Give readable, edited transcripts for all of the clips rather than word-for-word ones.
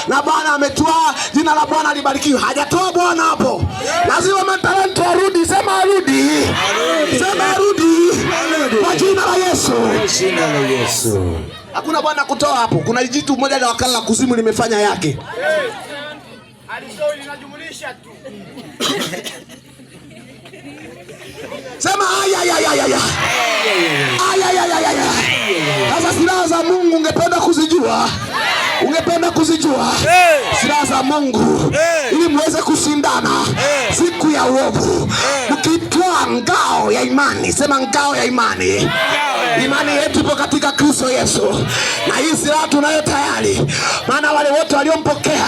na Bwana ametwaa, jina la Bwana libarikiwe. Hajatoa Bwana hapo. Lazima matalanta arudi. Sema arudi. Sema arudi. Kwa jina la Yesu. Jina la Yesu. Hakuna Bwana kutoa hapo. Kuna jitu moja la wakala la kuzimu limefanya yake. Alisho linajumulisha tu. Sema aya. Sasa silaha za Mungu ungependa kuzijua? Ungependa kuzijua silaha za Mungu ili muweze kushindana siku ya uovu, mkitwaa ngao ya imani. Sema ngao ya imani. Imani yetu ipo katika Kristo Yesu, na hii silaha tunayo tayari, maana wale wote waliompokea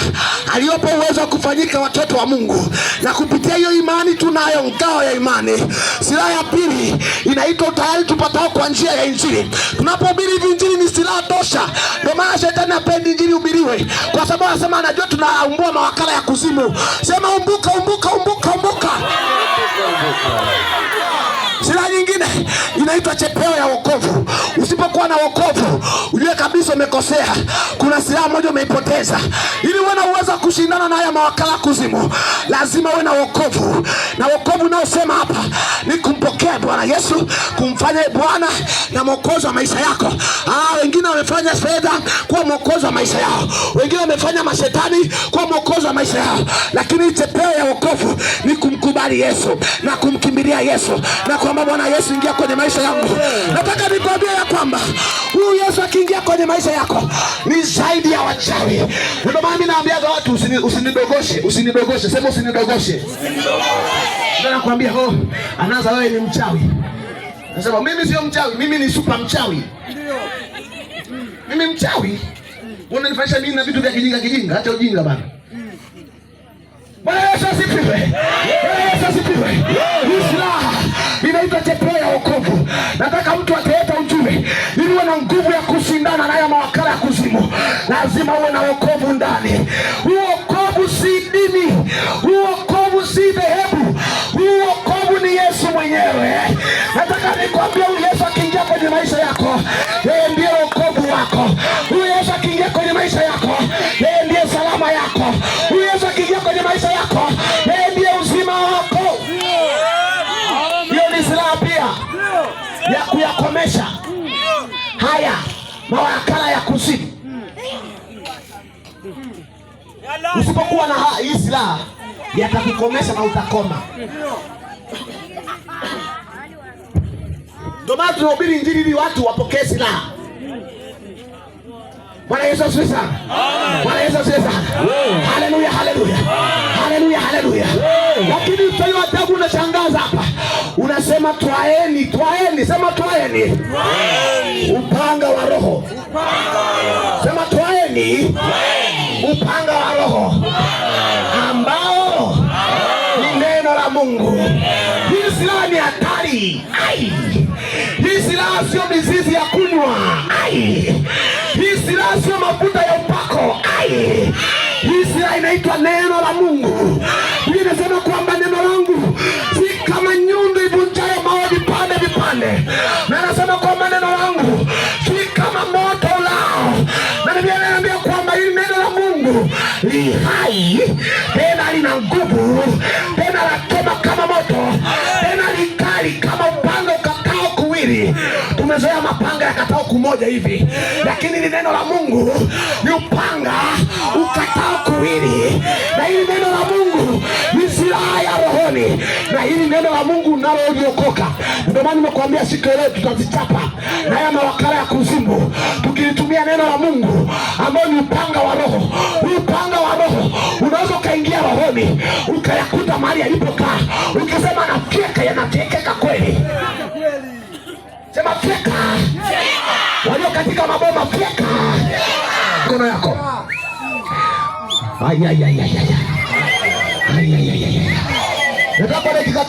aliopo uwezo wa kufanyika watoto wa Mungu, na kupitia hiyo imani tunayo ngao ya imani. Silaha ya pili inaitwa utayari tupatao kwa njia ya Injili. Tunapohubiri Injili ni silaha tosha. Ndio maana shetani hapendi Injili hubiriwe, kwa sababu anasema anajua tunaumbua mawakala ya kuzimu. Sema umbuka. Silaha nyingine inaitwa chepeo ya wokovu. Usipokuwa na wokovu, ujue kabisa umekosea. Kuna silaha moja umeipoteza. Ili uwe na uwezo kushindana na haya mawakala kuzimu, lazima uwe na wokovu. Na wokovu unaosema hapa ni kumpokea Bwana Yesu, kumfanya Bwana na mwokozi wa maisha yako. Wengine wamefanya fedha kuwa mwokozi wa maisha yao, wengine wamefanya mashetani kuwa mwokozi wa maisha yao, lakini chepeo ya wokovu ni kumkubali Yesu na kumkimbilia Yesu na kwamba Bwana Yesu, ingia kwenye maisha yangu. Nataka nikwambie ya kwamba huyu Yesu akiingia kwenye maisha yako ni zaidi ya wachawi. Ndio maana mimi naambia watu usinidogoshe. Sema usinidogoshe. Ndio nakwambia anaanza wewe ni mchawi. Nasema mimi sio mchawi, mimi ni super mchawi. Mimi mchawi? Unanifanyisha nini na vitu vya kijinga? Acha ujinga bana. Bwana Yesu asifiwe. Inaitwa chepeo ya wokovu. Nataka mtu ataleta ujumbe ili uwe na nguvu ya kushindana na haya mawakala ya kuzimu. Lazima uwe na wokovu ndani. Wokovu si dini, wokovu si dhehebu, wokovu ni Yesu mwenyewe. Nataka nikwambie, huyu Yesu akiingia kwenye maisha yako, yeye ndiye wokovu wako. Huyu Yesu akiingia kwenye maisha yako, yeye ndiye salama yako. Huyu Yesu akiingia kwenye maisha yako, yeye ndiye uzima wako. Ya kuyakomesha haya mawakala ya kuzimu. Usipokuwa na hii silaha yatakukomesha na utakoma. Ndio maana tunahubiri Injili ili watu wapokee silaha. Bwana Yesu asifiwe sana. Bwana Yesu asifiwe sana. Haleluya. Lakini utayo adabu unashangaza hapa. Unasema twaeni. Sema twaeni. Upanga wa Roho. Sema twaeni. Upanga wa Roho ambao ni neno la Mungu. Hii silaha ni hatari. Hii silaha sio mizizi ya kunywa. Hii silaha sio mafuta ya upako. Hii silaha inaitwa neno la Mungu. Biblia inasema kwamba neno langu si kama nyundo ivunjayo mawe vipande. Na anasema kwamba neno langu si kama moto ulao. Na Biblia inaniambia kwamba hili neno la Mungu li hai, tena lina nguvu, tena latoma kama moto, tena likali kama upanga ukatao kuwili. Tumezoea mapanga yakatao kumoja hivi, lakini ni neno la Mungu ni upanga ukatao kuwili. Na hili neno la Mungu ni silaha ya rohoni, na hili neno la Mungu nalo uliokoka. Ndio maana nimekuambia siku leo tutazichapa na haya mawakala ya kuzimu, tukilitumia neno la Mungu ambao ni upanga wa Roho. Upanga wa Roho unaweza ukaingia rohoni ukayakuta mahali yalipokaa, ukisema nafyeka, yanafyekeka kweli. Sema fyeka. Walio katika maboma fyeka mikono yako. Nataka dakika